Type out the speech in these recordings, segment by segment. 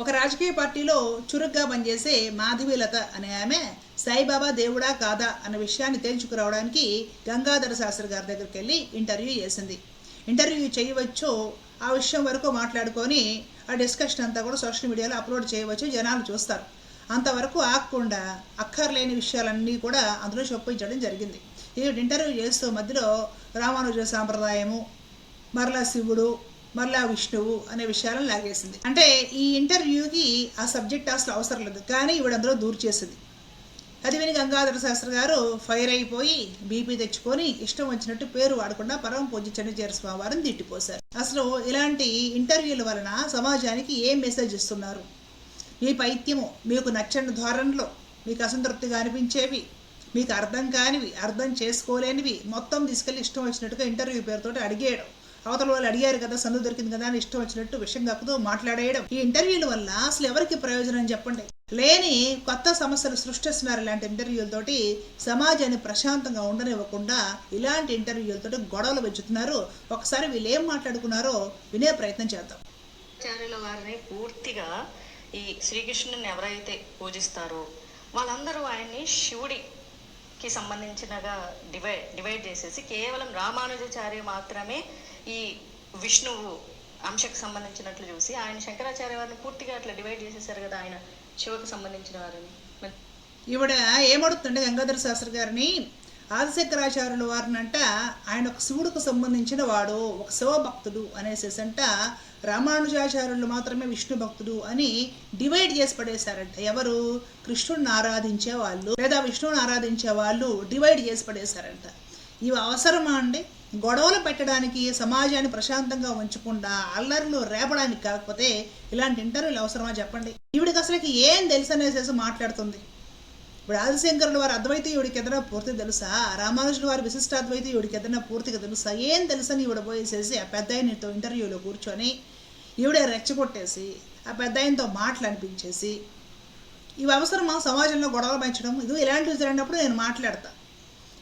ఒక రాజకీయ పార్టీలో చురుగ్గా పనిచేసే మాధవీలత అనే ఆమె సాయిబాబా దేవుడా కాదా అన్న విషయాన్ని తేల్చుకురావడానికి గంగాధర శాస్త్రి గారి దగ్గరికి వెళ్ళి ఇంటర్వ్యూ చేసింది. ఇంటర్వ్యూ చేయవచ్చు, ఆ విషయం వరకు మాట్లాడుకొని ఆ డిస్కషన్ అంతా కూడా సోషల్ మీడియాలో అప్లోడ్ చేయవచ్చు, జనాలు చూస్తారు. అంతవరకు ఆగకుండా అక్కర్లేని విషయాలన్నీ కూడా అందులో చొప్పించడం జరిగింది. ఈ ఇంటర్వ్యూ చేస్తూ మధ్యలో రామానుజ సాంప్రదాయము, మరలా శివుడు, మరలా విష్ణువు అనే విషయాలను లాగేసింది. అంటే ఈ ఇంటర్వ్యూకి ఆ సబ్జెక్ట్ అసలు అవసరం లేదు, కానీ ఇవిడ అందులో దూరు చేసింది. అది విని గంగాధర శాస్త్రి గారు ఫైర్ అయిపోయి బీపీ తెచ్చుకొని ఇష్టం వచ్చినట్టు పేరు వాడకుండా పరమ పూజ్య చెన్నచేర స్వామి వారిని తిట్టిపోశారు. అసలు ఇలాంటి ఇంటర్వ్యూల వలన సమాజానికి ఏం మెసేజ్ ఇస్తున్నారు? మీ పైత్యము మీకు నచ్చని ధోరణిలో, మీకు అసంతృప్తిగా అనిపించేవి, మీకు అర్థం కానివి, అర్థం చేసుకోలేనివి మొత్తం తీసుకెళ్ళి ఇష్టం వచ్చినట్టుగా ఇంటర్వ్యూ పేరుతో అడిగేయడం. అవతల వాళ్ళు అడిగారు కదా, సందు దొరికింది కదా అని ఇష్టం వచ్చినట్టు విషయం కక్కుతూ మాట్లాడేయడం. ఈ ఇంటర్వ్యూల వల్ల అసలు ఎవరికి ప్రయోజనం చెప్పండి? లేని కొత్త సమస్యలు సృష్టిస్తున్నారు ఇలాంటి ఇంటర్వ్యూలతోటి. సమాజాన్ని ప్రశాంతంగా ఉండనివ్వకుండా ఇలాంటి ఇంటర్వ్యూలతో గొడవలు పెంచుతున్నారు. ఒకసారి వీళ్ళు ఏం మాట్లాడుకున్నారో వినే ప్రయత్నం చేద్దాం. ఆచార్యుల వారిని పూర్తిగా ఈ శ్రీకృష్ణుని ఎవరైతే పూజిస్తారో వాళ్ళందరూ ఆయన్ని శివుడికి సంబంధించినగా డివైడ్ చేసేసి కేవలం రామానుజాచార్య మాత్రమే ఈ విష్ణువు అంశకు సంబంధించినట్లు చూసి ఆయన శంకరాచార్య వారిని పూర్తిగా అట్లా డివైడ్ చేసేసారు కదా, ఆయన శివకు సంబంధించిన వారిని. ఈవిడ ఏమడుతుండే గంగాధర శాస్త్రి గారిని, ఆదిశంకరాచార్యుల వారినంట ఆయన ఒక శివుడికి సంబంధించిన వాడు, ఒక శివభక్తుడు అనేసేసంట రామానుజాచార్యులు మాత్రమే విష్ణు భక్తుడు అని డివైడ్ చేసి పడేశారంట. ఎవరు? కృష్ణుడిని ఆరాధించే వాళ్ళు లేదా విష్ణువుని ఆరాధించే వాళ్ళు డివైడ్ చేసి పడేశారంట. ఇవి అవసరమా అండి? గొడవలు పెట్టడానికి, సమాజాన్ని ప్రశాంతంగా ఉంచకుండా అల్లర్లు రేపడానికి కాకపోతే ఇలాంటి ఇంటర్వ్యూలు అవసరమా చెప్పండి? ఈవిడికి అసలుకి ఏం తెలుసు అనేసి మాట్లాడుతుంది. ఇప్పుడు ఆదిశంకరుల వారి అద్వైత ఈవిడికి ఏదైనా పూర్తి తెలుసా? రామానుజుల వారి విశిష్టాద్వైత ఈవిడికి ఏదైనా పూర్తిగా తెలుసా? ఏం తెలుసని ఈవిడ పోయేసేసి ఆ పెద్ద ఆయనతో ఇంటర్వ్యూలో కూర్చొని ఈవిడే రెచ్చగొట్టేసి ఆ పెద్ద ఆయనతో మాటలు అనిపించేసి, ఇవి అవసరమా సమాజంలో గొడవలు పెంచడం? ఇది ఇలాంటివి జరిగినప్పుడు నేను మాట్లాడతా,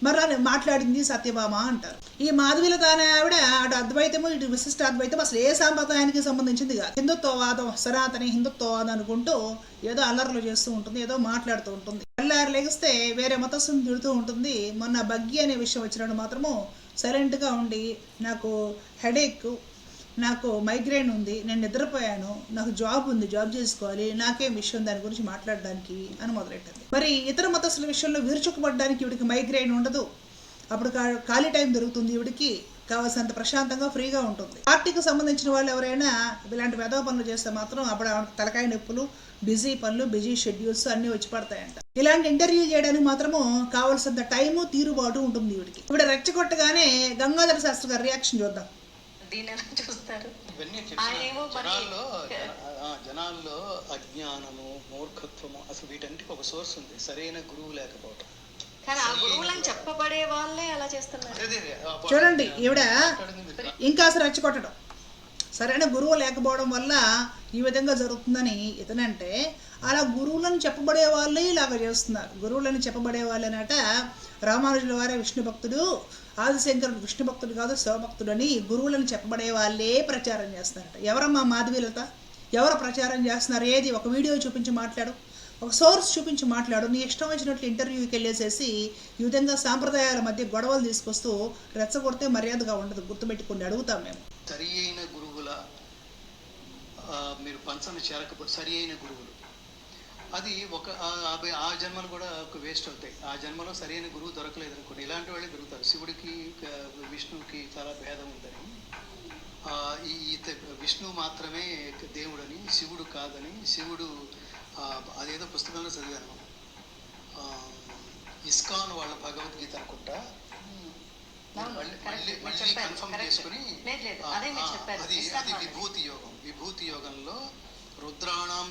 మరలా నేను మాట్లాడింది సత్యభామ అంటారు. ఈ మాధవీలత అనే ఆవిడ అటు అద్వైతము ఇటు విశిష్టాద్వైతం అసలు ఏ సాంప్రదాయానికి సంబంధించింది కాదు. హిందుత్వవాదం, సనాతని హిందుత్వవాదం అనుకుంటూ ఏదో అల్లర్లు చేస్తూ ఉంటుంది, ఏదో మాట్లాడుతూ ఉంటుంది. తెల్లారు లెగిస్తే వేరే మతస్థుని తిడుతూ ఉంటుంది. మొన్న బగ్గి అనే విషయం వచ్చినప్పుడు మాత్రము సైలెంట్గా ఉండి, నాకు హెడేక్, నాకు మైగ్రేన్ ఉంది, నేను నిద్రపోయాను, నాకు జాబ్ ఉంది, జాబ్ చేసుకోవాలి, నాకేం విషయం దాని గురించి మాట్లాడడానికి అని మొదలెట్టింది. మరి ఇతర మతస్థుల విషయంలో విరుచుకుపడడానికి ఇవిడికి మైగ్రేన్ ఉండదు. అప్పుడు ఖాళీ టైం దొరుకుతుంది, ఇవిడికి కావాల్సినంత ప్రశాంతంగా ఫ్రీగా ఉంటుంది. పార్టీకి సంబంధించిన వాళ్ళు ఎవరైనా ఇలాంటి వెధవ పనులు చేస్తే మాత్రం అప్పుడు తలకాయ నొప్పులు, బిజీ పనులు, బిజీ షెడ్యూల్స్ అన్నీ వచ్చి పడతాయంట. ఇలాంటి ఇంటర్వ్యూ చేయడానికి మాత్రము కావాల్సినంత టైము, తీరుబాటు ఉంటుంది ఇవిడికి. ఇవిడ రెచ్చగొట్టగానే గంగాధర శాస్త్రి గారి రియాక్షన్ చూద్దాం. చూస్తారు జనాల్లో అజ్ఞానము, మూర్ఖత్వము, అసలు వీటన్నిటికి ఒక సోర్స్ ఉంది, సరైన గురువు లేకపోవటం. కానీ ఆ గురువులను చెప్పబడే వాళ్ళే అలా చేస్తున్నారు. చూడండి, ఈవిడ ఇంకా అసలు రెచ్చగొట్టడం, సరైన గురువు లేకపోవడం వల్ల ఈ విధంగా జరుగుతుందని ఇతనంటే, అలా గురువులను చెప్పబడే వాళ్ళే ఇలాగ చేస్తున్నారు. గురువులను చెప్పబడే వాళ్ళనట రామానుజుల వారే విష్ణు భక్తుడు, ఆదిశంకరుడు విష్ణు భక్తుడు కాదు శివభక్తుడు అని గురువులను చెప్పబడే వాళ్ళే ప్రచారం చేస్తున్నారట. ఎవరమ్మా మాధవీలత? ఎవరు ప్రచారం చేస్తున్నారు? ఏది? ఒక వీడియో చూపించి మాట్లాడు, ఒక సోర్స్ చూపించి మాట్లాడు. నీ ఇష్టం వచ్చినట్లు ఇంటర్వ్యూకి వెళ్ళేసేసి ఈ విధంగా సాంప్రదాయాల మధ్య గొడవలు తీసుకొస్తూ రెచ్చగొడితే మర్యాదగా ఉండదు. గుర్తుపెట్టుకుని అడుగుతాం మేము. సరి అయిన గురువుల మీరు పంచన చేరకపోతే సరి అయిన గురువులు అది ఒక ఆ జన్మలు కూడా ఒక వేస్ట్ అవుతాయి. ఆ జన్మలో సరైన గురువు దొరకలేదు అనుకోండి, ఇలాంటి వాళ్ళే దొరుకుతారు. శివుడికి విష్ణువుకి చాలా భేదం ఉందని, విష్ణువు మాత్రమే దేవుడని, శివుడు కాదని, శివుడు అదేదో పుస్తకంలో చదివాను, ఇస్కాన్ వాళ్ళ భగవద్గీత అనుకుంటా, మళ్ళీ కన్ఫర్మ్ చేసుకుని అది విభూతి యోగం. విభూతి యోగంలో రుద్రాణం,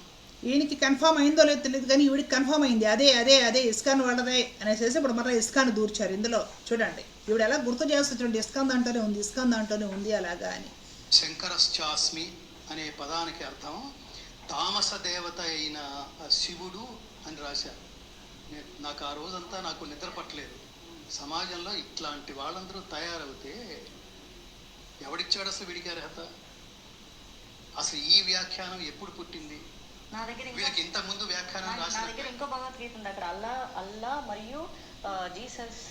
ఈయనకి కన్ఫామ్ అయిందో లేదో తెలియదు కానీ ఈవిడికి కన్ఫామ్ అయింది. అదే అదే అదే ఇస్కాన్ వాళ్ళదే అనేసి ఇప్పుడు మళ్ళీ ఇస్కాన్ దూర్చారు ఇందులో. చూడండి ఈవిడ ఎలా గుర్తు చేస్తుంది, చూడండి, ఇస్కాన్ దాంట్లోనే ఉంది, ఇస్కాన్ దాంట్లోనే ఉంది అలాగా అని. శంకరశ్చాస్మి అనే పదానికి అర్థం తామస దేవత అయిన శివుడు అని రాశారు. నాకు ఆ రోజంతా నాకు నిద్ర పట్టలేదు. సమాజంలో ఇట్లాంటి వాళ్ళందరూ తయారవుతే ఎవడిచ్చాడు అసలు వీడికి అర్హత? అసలు ఈ వ్యాఖ్యానం ఎప్పుడు పుట్టింది? నా దగ్గర వీళ్ళకి ఇంత ముందు వ్యాఖ్యానం నా రాసిన దగ్గర ఇంకో భగవద్గీత ఉంది. అక్కడ అల్లా మరియు జీసస్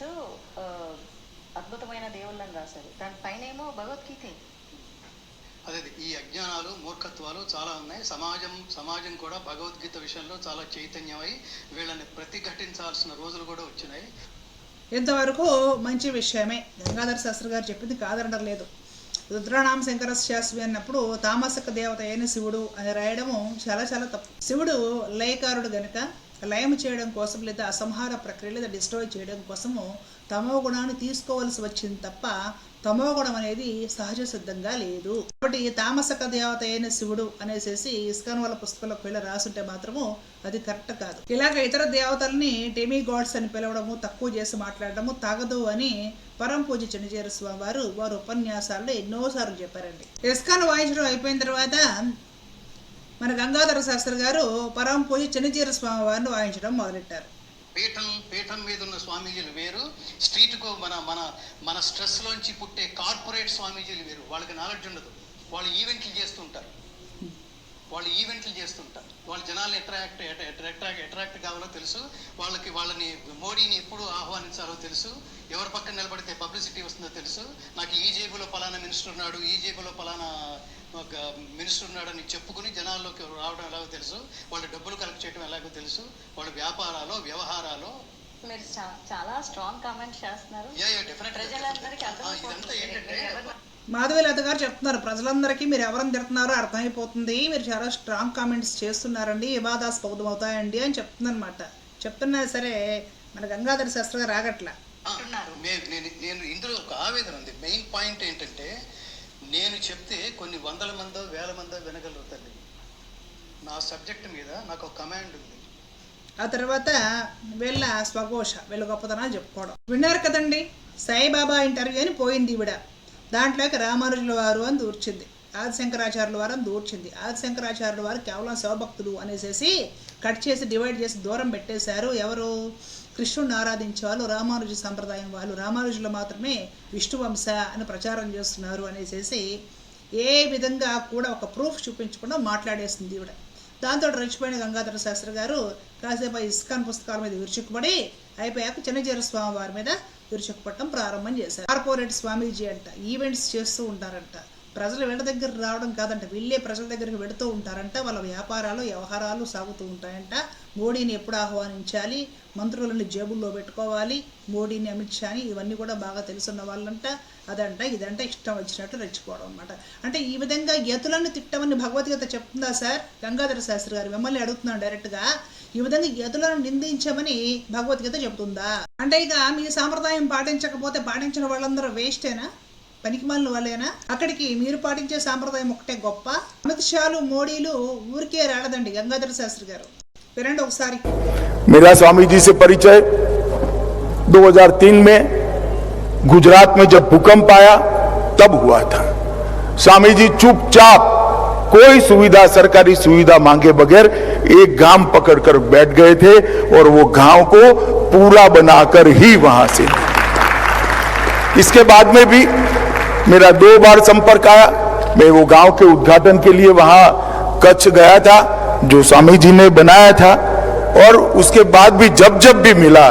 అద్భుతమైన దేవుళ్ళని రాశారు. దాని పైన ఏమో భగవద్గీతే. అదే ఈ అజ్ఞానాలు మూర్ఖత్వాలు చాలా ఉన్నాయి. సమాజం కూడా భగవద్గీత విషయంలో చాలా చైతన్యమై వీళ్ళని ప్రతిఘటించాల్సిన రోజులు కూడా వచ్చినాయి. ఇంతవరకు మంచి విషయమే. గంగాధర శాస్త్రి గారు చెప్పింది కాదనడం లేదు. రుద్రనామ శంకర శాస్త్రి అన్నప్పుడు తామసక దేవత అయిన శివుడు అని రాయడము చాలా చాలా తప్పు. శివుడు లయకారుడు గనుక లయం చేయడం కోసం లేదా అసంహార ప్రక్రియ లేదా డిస్ట్రాయ్ చేయడం కోసము తమో గుణాన్ని తీసుకోవాల్సి వచ్చింది తప్ప తమో గుణం అనేది సహజ సిద్ధంగా లేదు. కాబట్టి తామసక దేవత అయిన శివుడు అనేసి ఇస్కాన్ వాళ్ళ పుస్తకంలోకి వెళ్ళి రాసుంటే మాత్రము అది కరెక్ట్ కాదు. ఇలాగ ఇతర దేవతల్ని డెమీ గాడ్స్ అని పిలవడము, తక్కువ చేసి మాట్లాడడము తగదు అని పరమ పూజ చెన్నజీర స్వామి వారు ఉపన్యాసాల్లో ఎన్నోసార్లు చెప్పారండి. ఇస్కాన్ వాయించడం అయిపోయిన తర్వాత మన గంగాధర శాస్త్రి గారు పరమ పూజ చెన్నజీర స్వామి వారిని వాయించడం మొదలెట్టారు. పీఠం మీద ఉన్న స్వామీజీలు వేరు, స్ట్రీట్కు మన స్ట్రెస్లోంచి పుట్టే కార్పొరేట్ స్వామీజీలు వేరు. వాళ్ళకి నాలెడ్జ్ ఉండదు. వాళ్ళు ఈవెంట్లు చేస్తుంటారు. వాళ్ళ జనాల్ని అట్రాక్ట్ కావాలో తెలుసు. వాళ్ళని మోడీని ఎప్పుడు ఆహ్వానించాలో తెలుసు. ఎవరి పక్కన నిలబడితే పబ్లిసిటీ వస్తుందో తెలుసు. నాకు ఈ జేబులో పలానా మినిస్టర్ ఉన్నాడు, ఈ జేబులో పలానా ఒక మినిస్టర్ ఉన్నాడని చెప్పుకుని జనాల్లోకి రావడం ఎలాగో తెలుసు. వాళ్ళ డబ్బులు కలెక్ట్ చేయడం ఎలాగో తెలుసు. వాళ్ళ వ్యాపారాలు వ్యవహారాలు. మీరు చాలా స్ట్రాంగ్ కామెంట్స్ చేస్తున్నారు. ప్రజలందరికీ ఇదంతా ఏంటంటే మాధవీలత గారు చెప్తున్నారు, ప్రజలందరికీ మీరు ఎవరిని తిడుతున్నారో అర్థమైపోతుంది, మీరు చాలా స్ట్రాంగ్ కామెంట్స్ చేస్తున్నారండి, వివాదాస్పదం అవుతాయండి అని చెప్తుందనమాట. చెప్తున్నా సరే మన గంగాధర శాస్త్రి గారు రాగట్లా. నేను ఇందులో ఒక ఆవేదన ఉంది. మెయిన్ పాయింట్ ఏంటంటే నేను చెప్తే కొన్ని వందల మందో వేల మందో వినగలరు తల్లి. నా సబ్జెక్ట్ మీద నాకు ఒక కమాండ్ ఉంది. ఆ తర్వాత వీళ్ళ స్వఘోష, వీళ్ళ గొప్పతనాలు చెప్పుకోవడం విన్నారు కదండి. సాయిబాబా ఇంటర్వ్యూ అని పోయింది ఈవిడ, దాంట్లోకి రామానుజుల వారు అని దూర్చింది, ఆదిశంకరాచార్యుల వారు అని దూర్చింది. ఆదిశంకరాచార్యుల వారు కేవలం శివభక్తులు అనేసి కట్ చేసి డివైడ్ చేసి దూరం పెట్టేశారు. ఎవరు? కృష్ణుడిని ఆరాధించే వాళ్ళు రామానుజ సంప్రదాయం వాళ్ళు, రామానుజులు మాత్రమే విష్ణువంశ అని ప్రచారం చేస్తున్నారు అనేసి ఏ విధంగా కూడా ఒక ప్రూఫ్ చూపించకుండా మాట్లాడేసింది ఈవిడ. దాంతో రెచ్చిపోయిన గంగాధర శాస్త్రి గారు కాసేపు ఇస్కాన్ పుస్తకాల మీద విరుచుకుపడి అయిపోయాక చెన్నజీర స్వామి వారి మీద విరుచుకుపట్టడం ప్రారంభం చేశారు. కార్పొరేట్ స్వామీజీ అంట ఈవెంట్స్ చేస్తూ ఉంటారంట. ప్రజలు వీళ్ళ దగ్గర రావడం కాదంట, వీళ్ళే ప్రజల దగ్గరికి వెళుతూ ఉంటారంట. వాళ్ళ వ్యాపారాలు వ్యవహారాలు సాగుతూ ఉంటాయంట. మోడీని ఎప్పుడు ఆహ్వానించాలి, మంత్రులను జేబుల్లో పెట్టుకోవాలి, మోడీని అమిత్ షాని ఇవన్నీ కూడా బాగా తెలుసున్న వాళ్ళంట. అదంట ఇదంట ఇష్టం వచ్చినట్టు రెచ్చిపోవడం అనమాట. అంటే ఈ విధంగా యతులను తిట్టమని భగవద్గీత చెప్తుందా సార్? గంగాధర శాస్త్రి గారు మిమ్మల్ని అడుగుతున్నాను డైరెక్ట్గా, ఈ విధంగా యతులను నిందించమని భగవద్గీత చెబుతుందా? అంటే ఇక మీ సాంప్రదాయం పాటించకపోతే పాటించిన వాళ్ళందరూ వేస్టేనా, పనికిమాలిన వాళ్ళేనా? అక్కడికి మీరు పాటించే సాంప్రదాయం ఒకటే గొప్ప. అమిత్ షాలు మోడీలు ఊరికే రాడదండి. గంగాధర శాస్త్రి గారు వినండి ఒకసారి. मेरा स्वामी जी से परिचय 2003 में गुजरात में जब भूकंप आया तब हुआ था। स्वामी जी चुपचाप कोई सुविधा, सरकारी सुविधा मांगे बगैर एक गांव पकड़कर बैठ गए थे और वो गांव को पूरा बनाकर ही वहां से। इसके बाद में भी मेरा 2 बार संपर्क आया। मैं वो गांव के उद्घाटन के लिए वहां कच्छ गया था जो स्वामी जी ने बनाया था, और उसके बाद भी जब भी मिला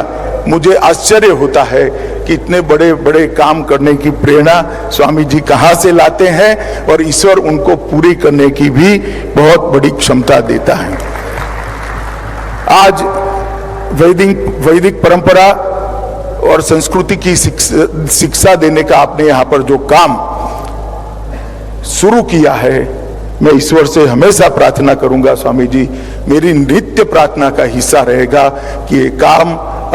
मुझे आश्चर्य होता है कि इतने बड़े बड़े काम करने की प्रेरणा स्वामी जी कहां से लाते हैं, और ईश्वर उनको पूरी करने की भी बहुत बड़ी क्षमता देता है। आज वैदिक परंपरा और संस्कृति की शिक्षा देने का आपने यहाँ पर जो काम शुरू किया है, मैं ईश्वर से हमेशा प्रार्थना करूंगा स्वामी जी, मेरी नित्य प्रार्थना का हिस्सा रहेगा कि ये काम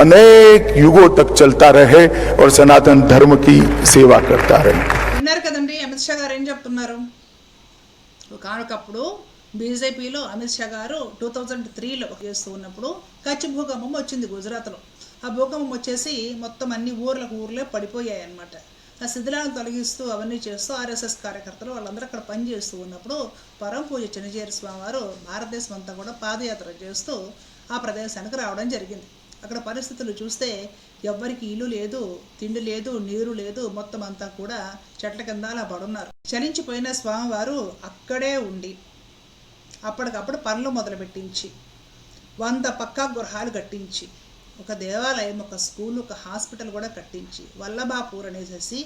अनेक युगों तक चलता रहे और सनातन धर्म की सेवा करता रहे। విన్నారు కదండి అమిత్ షా గారు ఏం చెప్తున్నారు. ఒకనొకప్పుడు బీజేపీలో అమిత్ షా గారు 2003లో చేస్తూ ఉన్నప్పుడు కచ్ భూకంపం వచ్చింది గుజరాత్లో. ఆ భూకంపం వచ్చేసి మొత్తం అన్ని ఊర్లే పడిపోయాయి అన్నమాట. ఆ శిథిలాలను తొలగిస్తూ అవన్నీ చేస్తూ ఆర్ఎస్ఎస్ కార్యకర్తలు వాళ్ళందరూ అక్కడ పనిచేస్తూ ఉన్నప్పుడు పరమ పూజ చెన్నజీర స్వామి వారు భారతదేశం అంతా కూడా పాదయాత్ర చేస్తూ ఆ ప్రదేశానికి రావడం జరిగింది. అక్కడ పరిస్థితులు చూస్తే ఎవ్వరికి ఇల్లు లేదు, తిండి లేదు, నీరు లేదు, మొత్తం అంతా కూడా చెట్ల కింద అలా పడున్నారు. చలించిపోయిన స్వామివారు అక్కడే ఉండి అప్పటికప్పుడు పనులు మొదలుపెట్టించి 100 పక్కా గృహాలు కట్టించి ఒక దేవాలయం, ఒక స్కూల్, ఒక హాస్పిటల్ కూడా కట్టించి వల్లభాపూర్ అనేసి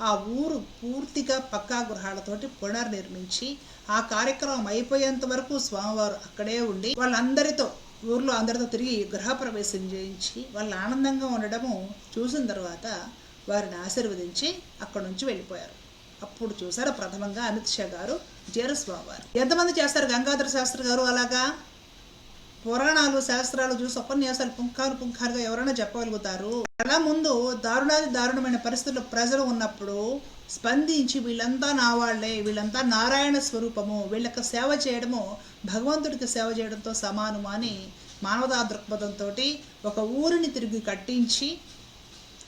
ఆ ఊరు పూర్తిగా పక్కా గృహాలతోటి పునర్నిర్మించి ఆ కార్యక్రమం అయిపోయేంత వరకు స్వామివారు అక్కడే ఉండి వాళ్ళందరితో ఊర్లో అందరితో తిరిగి గృహప్రవేశం చేయించి వాళ్ళు ఆనందంగా ఉండడము చూసిన తర్వాత వారిని ఆశీర్వదించి అక్కడి నుంచి వెళ్ళిపోయారు. అప్పుడు చూసారు ప్రథమంగా అమిత్ షా గారు జేరు స్వామివారు. ఎంతమంది చేస్తారు గంగాధర శాస్త్రి గారు అలాగా? పురాణాలు శాస్త్రాలు చూసి ఉపన్యాసాలు పుంఖాలుగా ఎవరైనా చెప్పగలుగుతారు? అలా ముందు దారుణమైన పరిస్థితుల్లో ప్రజలు ఉన్నప్పుడు స్పందించి వీళ్ళంతా నా వాళ్ళే, వీళ్ళంతా నారాయణ స్వరూపము, వీళ్ళకి సేవ చేయడము భగవంతుడికి సేవ చేయడంతో సమానము అని మానవతా దృక్పథంతో ఒక ఊరిని తిరిగి కట్టించి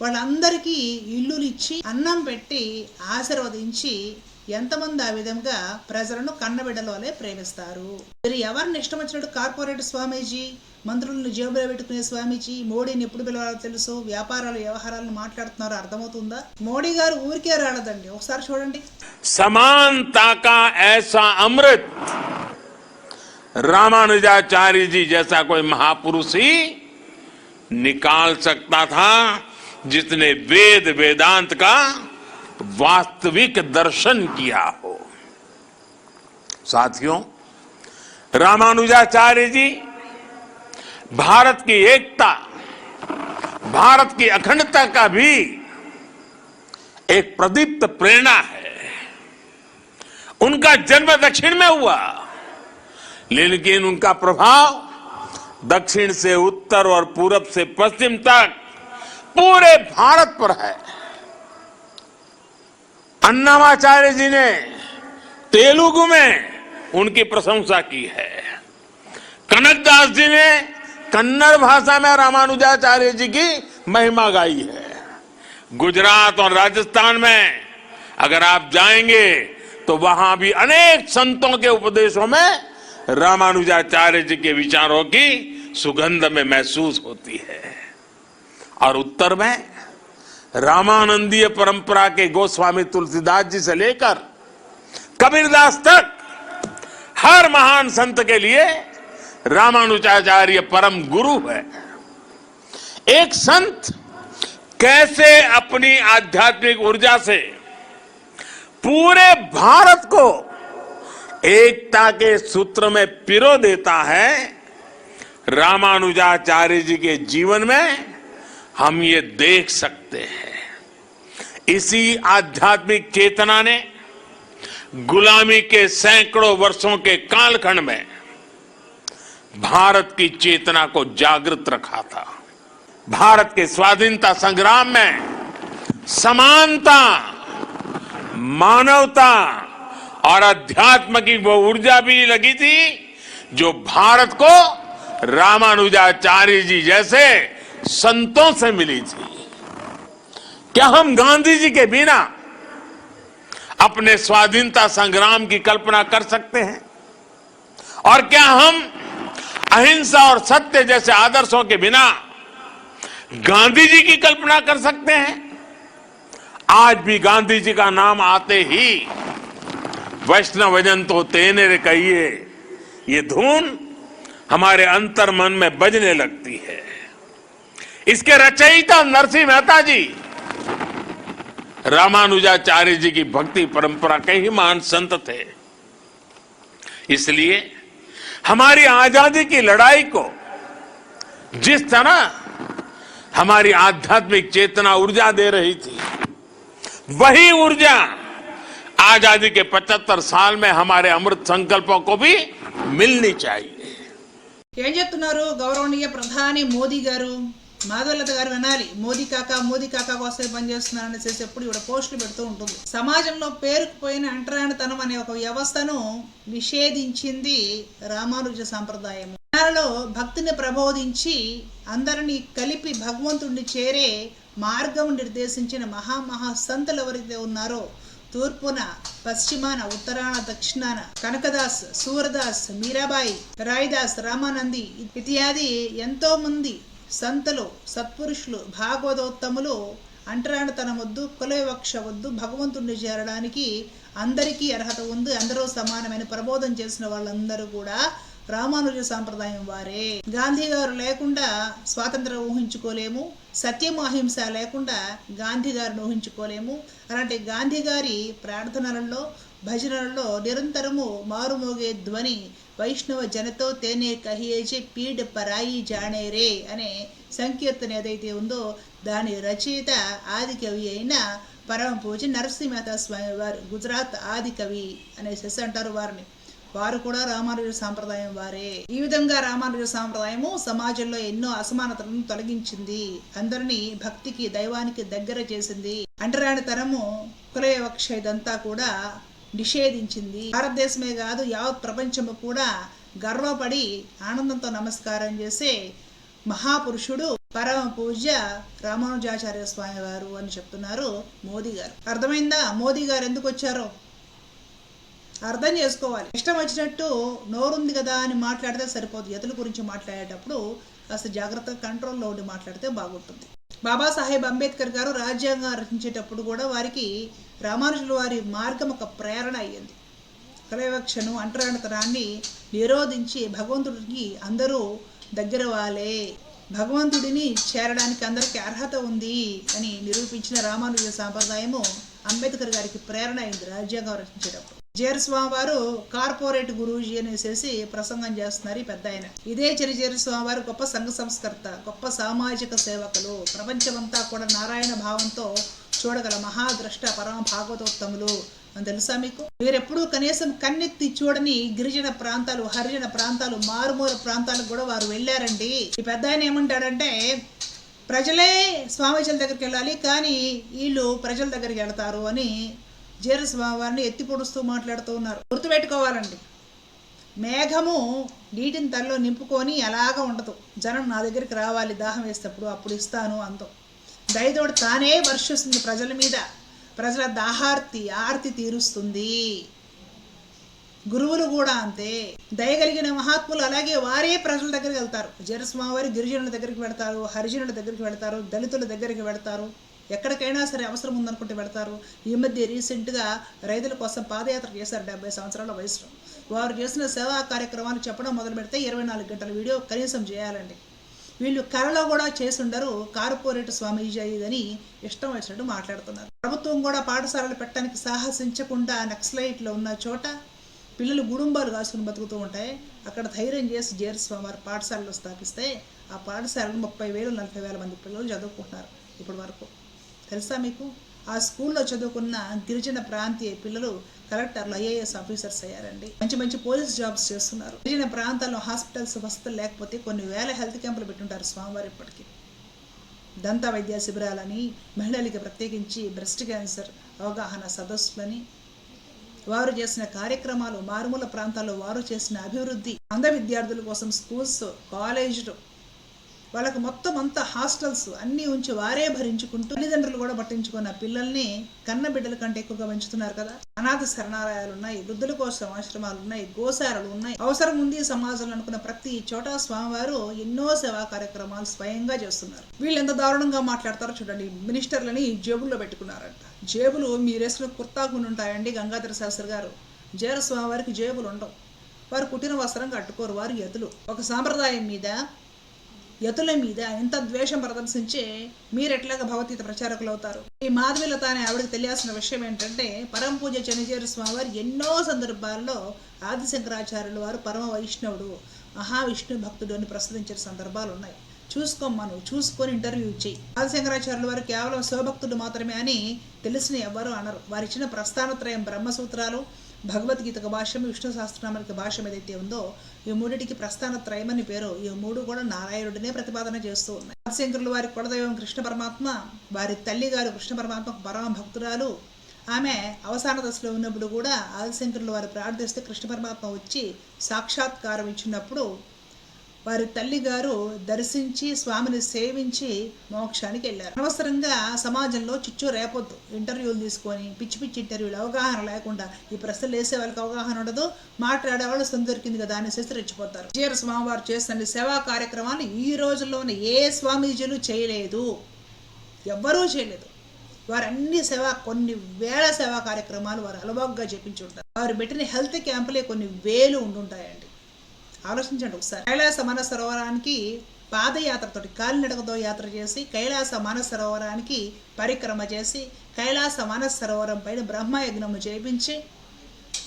వాళ్ళందరికీ ఇల్లులు ఇచ్చి అన్నం పెట్టి ఆశీర్వదించి ఎంతమంది ఆ విధంగా ప్రజలను కన్నబిడ్డలోనే ప్రేమిస్తారు. మీరు ఎవరిని ఇష్టం వచ్చినట్టు కార్పొరేట్ స్వామీజీ, మంత్రులను జేబులో పెట్టుకునే స్వామీజీ, మోడీని ఎప్పుడు పిలవాలో తెలుసు, వ్యాపారాలు వ్యవహారాలను మాట్లాడుతున్నారో అర్థమవుతుందా? మోడీ గారు ఊరికే రాలేదండి, ఒకసారి చూడండి. समानता का ऐसा अमृत रामानुजाचार्य जी जैसा कोई महापुरुष ही निकाल सकता था, जिसने वेद वेदांत का वास्तविक दर्शन किया हो. साथियों, रामानुजाचार्य जी भारत की एकता, भारत की अखंडता का भी एक प्रदीप्त प्रेरणा है. उनका जन्म दक्षिण में हुआ, लेकिन उनका प्रभाव दक्षिण से उत्तर और पूरब से पश्चिम तक पूरे भारत पर है. अन्नामाचार्य जी ने तेलुगु में उनकी प्रशंसा की है. कनकदास जी ने कन्नड़ भाषा में रामानुजाचार्य जी की महिमा गाई है. गुजरात और राजस्थान में अगर आप जाएंगे तो वहां भी अनेक संतों के उपदेशों में रामानुजाचार्य जी के विचारों की सुगंध में महसूस होती है. और उत्तर में रामानंदीय परंपरा के गोस्वामी तुलसीदास जी से लेकर कबीरदास तक हर महान संत के लिए रामानुजाचार्य परम गुरु है. एक संत कैसे अपनी आध्यात्मिक ऊर्जा से पूरे भारत को एकता के सूत्र में पिरो देता है, रामानुजाचार्य जी के जीवन में हम ये देख सकते हैं. इसी आध्यात्मिक चेतना ने गुलामी के सैकड़ों वर्षों के कालखंड में भारत की चेतना को जागृत रखा था. भारत के स्वाधीनता संग्राम में समानता, मानवता और अध्यात्म की वो ऊर्जा भी लगी थी जो भारत को रामानुजाचार्य जी जैसे संतों से मिली थी. क्या हम गांधी जी के बिना अपने स्वाधीनता संग्राम की कल्पना कर सकते हैं? और क्या हम अहिंसा और सत्य जैसे आदर्शों के बिना गांधी जी की कल्पना कर सकते हैं? आज भी गांधी जी का नाम आते ही वैष्णवजन तो तेने रे कहिए, ये धुन हमारे अंतर मन में बजने लगती है. इसके रचयिता नरसिंह मेहता जी रामानुजाचार्य जी की भक्ति परंपरा के ही महान संत थे. इसलिए हमारी आजादी की लड़ाई को जिस तरह हमारी आध्यात्मिक चेतना ऊर्जा दे रही थी, वही ऊर्जा आजादी के 75 साल में हमारे अमृत संकल्पों को भी मिलनी चाहिए. ఏం చెప్తున్నారు గౌరవనీయ ప్రధాని మోదీ గారు? మాధవలత గారు వినాలి. మోదీ కాకా కోసమే పనిచేస్తున్నారు అనేసి ఎప్పుడు ఇవిడ పోస్టులు పెడుతూ ఉంటుంది. సమాజంలో పేరుకుపోయిన అంటరానితనం అనే ఒక వ్యవస్థను నిషేధించింది రామానుజ సాంప్రదాయం. జనాలలో భక్తిని ప్రబోధించి అందరినీ కలిపి భగవంతుడిని చేరే మార్గం నిర్దేశించిన మహా సంతులు ఎవరైతే ఉన్నారో, తూర్పున, పశ్చిమాన, ఉత్తరాన, దక్షిణాన కనకదాస్, సూరదాస్, మీరాబాయి, రాయిదాస్, రామానంది ఇత్యాది ఎంతో మంది సంతులు, సత్పురుషులు, భాగవతోత్తములు అంటరానితనం వద్దు, కుల వివక్ష వద్దు, భగవంతుడిని చేరడానికి అందరికీ అర్హత ఉంది, అందరూ సమానమైన ప్రబోధం చేసిన వాళ్ళందరూ కూడా రామానుజ సాంప్రదాయం వారే. గాంధీ గారు లేకుండా స్వాతంత్రం ఊహించుకోలేము, సత్యం అహింస లేకుండా గాంధీ గారిని ఊహించుకోలేము. అలాంటి గాంధీ గారి ప్రార్థనలలో భజనలలో నిరంతరము మారుమోగే ధ్వని వైష్ణవ జనతో తేనే కహియేజే పీడ్ పరాయి జానేరే అనే సంకీర్తన ఏదైతే ఉందో దాని రచయిత ఆది కవి అయిన పరమ పూజ నరసింహత స్వామి వారు, గుజరాత్ ఆది కవి అనేసి అంటారు వారిని. వారు కూడా రామానుజ సాంప్రదాయం వారే. ఈ విధంగా రామానుజ సాంప్రదాయము సమాజంలో ఎన్నో అసమానతలను తొలగించింది, అందరినీ భక్తికి దైవానికి దగ్గర చేసింది, అంటరానితనము కులవివక్ష ఇదంతా కూడా నిషేధించింది. భారతదేశమే కాదు యావత్ ప్రపంచము కూడా గర్వపడి ఆనందంతో నమస్కారం చేసే మహాపురుషుడు పరమ పూజ్య రామానుజాచార్య స్వామి వారు అని చెప్తున్నారు మోదీ గారు. అర్థమైందా మోదీ గారు ఎందుకు వచ్చారో? అర్థం చేసుకోవాలి. ఇష్టం వచ్చినట్టు నోరుంది కదా అని మాట్లాడితే సరిపోదు. యతుల గురించి మాట్లాడేటప్పుడు కాస్త జాగ్రత్తగా కంట్రోల్లో ఉండి మాట్లాడితే బాగుంటుంది. బాబాసాహెబ్ అంబేద్కర్ గారు రాజ్యాంగం రచించేటప్పుడు కూడా వారికి రామానుజుల వారి మార్గం ఒక ప్రేరణ అయ్యింది. కులవివక్షను అంటరానితనాన్ని నిరోధించి భగవంతుడికి అందరూ దగ్గర వాళ్ళే, భగవంతుడిని చేరడానికి అందరికీ అర్హత ఉంది అని నిరూపించిన రామానుజ సాంప్రదాయము అంబేద్కర్ గారికి ప్రేరణ అయింది రాజ్యాంగం రచించేటప్పుడు. జేర్ స్వామి వారు కార్పొరేట్ గురూజీ అనేసి ప్రసంగం చేస్తున్నారు ఈ పెద్ద ఆయన. ఇదే జేర్ స్వామి వారు గొప్ప సంఘ సంస్కర్త, గొప్ప సామాజిక సేవకులు, ప్రపంచమంతా కూడా నారాయణ భావంతో చూడగల మహాద్రష్ట, పరమ భాగవతోత్తములు అని తెలుసా మీకు? మీరెప్పుడూ కనీసం కన్నెత్తి చూడని గిరిజన ప్రాంతాలు, హరిజన ప్రాంతాలు, మారుమూల ప్రాంతాలకు కూడా వారు వెళ్ళారండి. ఈ పెద్ద ఆయన ఏమంటాడంటే ప్రజలే స్వామీజీల దగ్గరికి వెళ్ళాలి కానీ వీళ్ళు ప్రజల దగ్గరికి వెళ్తారు అని జేర్ స్వామి వారిని ఎత్తి పొడుస్తూ మాట్లాడుతూ ఉన్నారు. గుర్తుపెట్టుకోవాలండి, మేఘము నీటిని తనలో నింపుకొని అలాగా ఉండదు. జనం నా దగ్గరికి రావాలి దాహం వేసేటప్పుడు, అప్పుడు ఇస్తాను అంతం. దయతోడు తానే వర్షిస్తుంది ప్రజల మీద, ప్రజల ఆర్తి తీరుస్తుంది. గురువులు కూడా అంతే, దయగలిగిన మహాత్ములు అలాగే వారే ప్రజల దగ్గరికి వెళ్తారు. జేర్ స్వామి వారి గిరిజనుల దగ్గరికి వెళ్తారు, హరిజనుల దగ్గరికి వెళ్తారు, దళితుల దగ్గరికి వెళ్తారు, ఎక్కడికైనా సరే అవసరం ఉందనుకుంటే పెడతారు. ఈ మధ్య రీసెంట్గా రైతుల కోసం పాదయాత్ర చేశారు 70 సంవత్సరాల వయసులో. వారు చేసిన సేవా కార్యక్రమాలు చెప్పడం మొదలు పెడితే 24 గంటల వీడియో కనీసం చేయాలండి. వీళ్ళు కళలో కూడా చేసి ఉండరు, కార్పొరేట్ స్వామీజీ అని ఇష్టం వచ్చినట్టు మాట్లాడుతున్నారు. ప్రభుత్వం కూడా పాఠశాలలు పెట్టడానికి సాహసించకుండా నక్సలైట్లో ఉన్న చోట పిల్లలు గుడుంబాలు కాసుకుని బతుకుతూ ఉంటాయి. అక్కడ ధైర్యం చేసి జేర్ స్వామి వారి పాఠశాలలో స్థాపిస్తే ఆ పాఠశాలలో 30,000-40,000 మంది పిల్లలు చదువుకుంటున్నారు ఇప్పటి వరకు. తెలుసా మీకు? ఆ స్కూల్లో చదువుకున్న గిరిజన ప్రాంతీయ పిల్లలు కలెక్టర్లు, IAS ఆఫీసర్స్ అయ్యారండి. మంచి మంచి పోలీస్ జాబ్స్ చేస్తున్నారు. గిరిజన ప్రాంతాల్లో హాస్పిటల్స్ వసతులు లేకపోతే కొన్ని వేల హెల్త్ క్యాంపులు పెట్టుంటారు స్వామివారు. ఇప్పటికీ దంత వైద్య శిబిరాలని, మహిళలకి ప్రత్యేకించి బ్రెస్ట్ క్యాన్సర్ అవగాహన సదస్సులని, వారు చేసిన కార్యక్రమాలు, మారుమూల ప్రాంతాల్లో వారు చేసిన అభివృద్ధి, అంధ విద్యార్థుల కోసం స్కూల్స్, కాలేజీలు, వాళ్ళకి మొత్తం అంతా హాస్టల్స్ అన్నీ ఉంచి వారే భరించుకుంటూ తల్లిదండ్రులు కూడా పట్టించుకున్న పిల్లల్ని కన్న బిడ్డల కంటే ఎక్కువగా పెంచుతున్నారు కదా. అనాథ శరణాలయాలు ఉన్నాయి, వృద్ధుల కోసం ఆశ్రమాలు ఉన్నాయి, గోశాలలు ఉన్నాయి. అవసరం ఉంది సమాజంలో అనుకున్న ప్రతి చోట స్వామివారు ఎన్నో సేవా కార్యక్రమాలు స్వయంగా చేస్తున్నారు. వీళ్ళు ఎంత దారుణంగా మాట్లాడతారో చూడండి. మినిస్టర్లని జేబుల్లో పెట్టుకున్నారంట. జేబులు మీరేసుకున్న కుర్తాకుండా ఉంటాయండి. గంగాధర శాస్త్రి గారు జేర స్వామివారికి జేబులు ఉండవు. వారు కుట్టిన వస్త్రం కట్టుకోరు, వారు యతులు. ఒక సాంప్రదాయం మీద, యతుల మీద ఎంత ద్వేషం ప్రదర్శించే మీరెట్లాగా భగవద్గీత ప్రచారకులు అవుతారు? ఈ మాధవీలత అనే ఆవిడకి తెలియాల్సిన విషయం ఏంటంటే పరమ పూజ చెన్నజేరు స్వామివారు ఎన్నో సందర్భాల్లో ఆదిశంకరాచార్యులు వారు పరమ వైష్ణవుడు, మహావిష్ణు భక్తుడు అని ప్రస్తుతించిన సందర్భాలు ఉన్నాయి. చూసుకోమ్మను, చూసుకొని ఇంటర్వ్యూ ఇచ్చేయి. ఆదిశంకరాచార్యుల వారు కేవలం శివభక్తుడు మాత్రమే అని తెలిసిన ఎవ్వరూ అనరు. వారి ఇచ్చిన ప్రస్థానత్రయం, బ్రహ్మసూత్రాలు, భగవద్గీతకు భాష్యం, విష్ణు సహస్రనామానికి భాష్యం ఏదైతే ఉందో ఈ మూడిటికి ప్రస్థానత్రయం అని పేరు. ఈ మూడు కూడా నారాయణుడినే ప్రతిపాదన చేస్తూ ఉన్నాయి. ఆదిశంకరులు వారి కులదైవం కృష్ణ పరమాత్మ, వారి తల్లి గారు కృష్ణ పరమాత్మకు పరమ భక్తురాలు. ఆమె అవసాన దశలో ఉన్నప్పుడు కూడా ఆదిశంకరులు వారు ప్రార్థిస్తే కృష్ణ పరమాత్మ వచ్చి సాక్షాత్కారం ఇచ్చినప్పుడు వారి తల్లి గారు దర్శించి స్వామిని సేవించి మోక్షానికి వెళ్ళారు. అనవసరంగా సమాజంలో చిచ్చు రేపొద్దు. ఇంటర్వ్యూలు తీసుకొని పిచ్చి పిచ్చి ఇంటర్వ్యూలు, అవగాహన లేకుండా ఈ ప్రశ్నలు వేసే వాళ్ళకి అవగాహన ఉండదు, మాట్లాడేవాళ్ళు సొంత దొరికింది కదా అనేసి రెచ్చిపోతారు. జేర స్వామివారు చేస్తున్న సేవా కార్యక్రమాలు ఈ రోజుల్లోనే ఏ స్వామీజీలు చేయలేదు, ఎవ్వరూ చేయలేదు. వారు అన్ని కొన్ని వేల సేవా కార్యక్రమాలు వారు అలవాగ్గా చేపించి ఉంటారు. వారు పెట్టిన హెల్త్ క్యాంపులే కొన్ని వేలు ఉండుంటాయండి. ఆలోచించండి ఒకసారి. కైలాస మానస సరోవరానికి పాదయాత్రతోటి కాలినడకతో యాత్ర చేసి కైలాస మానస సరోవరానికి పరిక్రమ చేసి కైలాస మానస సరోవరం పైన బ్రహ్మయజ్ఞము చేయించి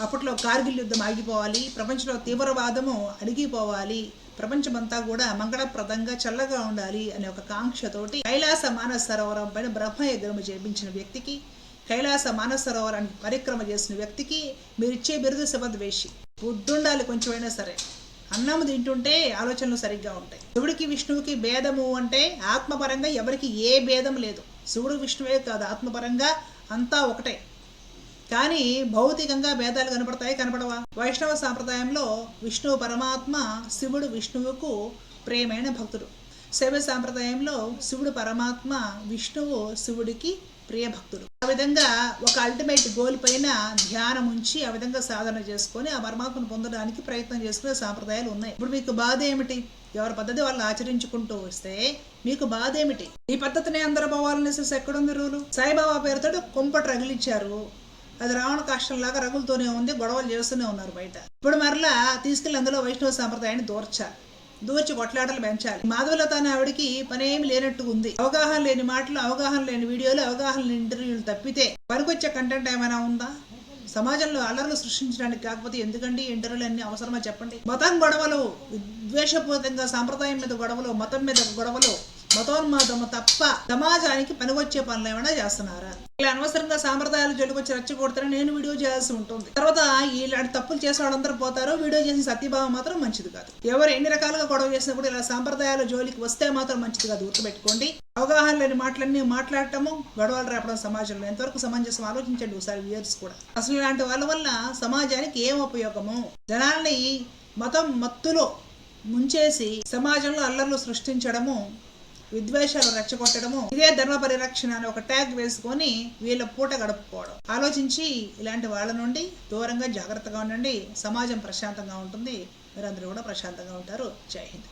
అప్పట్లో కార్గిల్ యుద్ధం ఆగిపోవాలి, ప్రపంచంలో తీవ్రవాదము అణిగిపోవాలి, ప్రపంచమంతా కూడా మంగళప్రదంగా చల్లగా ఉండాలి అనే ఒక కాంక్షతోటి కైలాస మానస సరోవరం పైన బ్రహ్మయజ్ఞము చేయించిన వ్యక్తికి, కైలాస మానస సరోవరానికి పరిక్రమ చేసిన వ్యక్తికి మీరిచ్చే బిరుదు శివద్వేషి. బుద్ధుండాలి కొంచెమైనా సరే. అన్నం తింటుంటే ఆలోచనలు సరిగ్గా ఉంటాయి. శివుడికి విష్ణువుకి భేదము అంటే ఆత్మపరంగా ఎవరికి ఏ భేదం లేదు. శివుడు విష్ణువే కాదు, ఆత్మపరంగా అంతా ఒకటే. కానీ భౌతికంగా భేదాలు కనపడవా? వైష్ణవ సాంప్రదాయంలో విష్ణువు పరమాత్మ, శివుడు విష్ణువుకు ప్రియమైన భక్తుడు. శైవ సాంప్రదాయంలో శివుడు పరమాత్మ, విష్ణువు శివుడికి ప్రియ భక్తుడు. ఆ విధంగా ఒక అల్టిమేట్ గోల్ పైన ధ్యానం ఉంచి ఆ విధంగా సాధన చేసుకొని ఆ పరమాత్మను పొందడానికి ప్రయత్నం చేసుకునే సాంప్రదాయాలు ఉన్నాయి. ఇప్పుడు మీకు బాధ ఏమిటి? ఎవరి పద్ధతి వాళ్ళు ఆచరించుకుంటూ వస్తే మీకు బాధ ఏమిటి? ఈ పద్ధతిని అందరూ పోవాలనేసి ఎక్కడుంది రూలు? సాయిబాబా పేరుతో కుంపటి రగిలిచ్చారు. అది రావణ కాష్టంలాగా రగులుతూనే ఉంది, గొడవలు చేస్తూనే ఉన్నారు బయట. ఇప్పుడు మరలా తీసుకెళ్లి అందులో వైష్ణవ సాంప్రదాయాన్ని దూర్చి కొట్లాటలు పెంచాలి. మాధవలత అనే ఆవిడికి పనేమి లేనట్టు ఉంది. అవగాహన లేని మాటలు, అవగాహన లేని వీడియోలు, అవగాహన లేని ఇంటర్వ్యూలు తప్పితే పనికొచ్చే కంటెంట్ ఏమైనా ఉందా? సమాజంలో అల్లర్లు సృష్టించడానికి కాకపోతే ఎందుకండి ఇంటర్వ్యూలు అన్ని అవసరమా చెప్పండి? మతం గొడవలు, విద్వేషపూరితంగా సాంప్రదాయం మీద గొడవలు, మతం మీద గొడవలు, మతోన్మాదము తప్ప సమాజానికి పనికొచ్చే పనులు ఏమైనా చేస్తున్నారా? ఇలా అనవసరంగా సాంప్రదాయాలు జోలికొచ్చి రెచ్చగొడతారని నేను వీడియో చేయాల్సి ఉంటుంది. తర్వాత ఇలాంటి తప్పులు చేసే వాళ్ళందరూ పోతారు. వీడియో చేసిన సత్యభావం మాత్రం మంచిది కాదు. ఎవరు ఎన్ని రకాలుగా గొడవ చేసినా కూడా ఇలా సాంప్రదాయాల జోలికి వస్తే మాత్రం మంచిది కాదు, గుర్తుపెట్టుకోండి. అవగాహన లేని మాటలన్నీ మాట్లాడటము, గొడవలు రేపడం సమాజంలో ఎంతవరకు సమంజసం ఆలోచించండి ఒకసారి వ్యూయర్స్ కూడా. అసలు ఇలాంటి వాళ్ళ వల్ల సమాజానికి ఏం ఉపయోగము? జనాల్ని మతం మత్తులో ముంచేసి సమాజంలో అల్లర్లు సృష్టించడము, విద్వేషాలు రెచ్చగొట్టడము, ఇదే ధర్మ పరిరక్షణ అని ఒక ట్యాగ్ వేసుకొని వీళ్ళ పూట గడుపుకోవడం. ఆలోచించి ఇలాంటి వాళ్ళ నుండి దూరంగా జాగ్రత్తగా ఉండండి. సమాజం ప్రశాంతంగా ఉంటుంది, మీరందరూ కూడా ప్రశాంతంగా ఉంటారు. జై హింద్.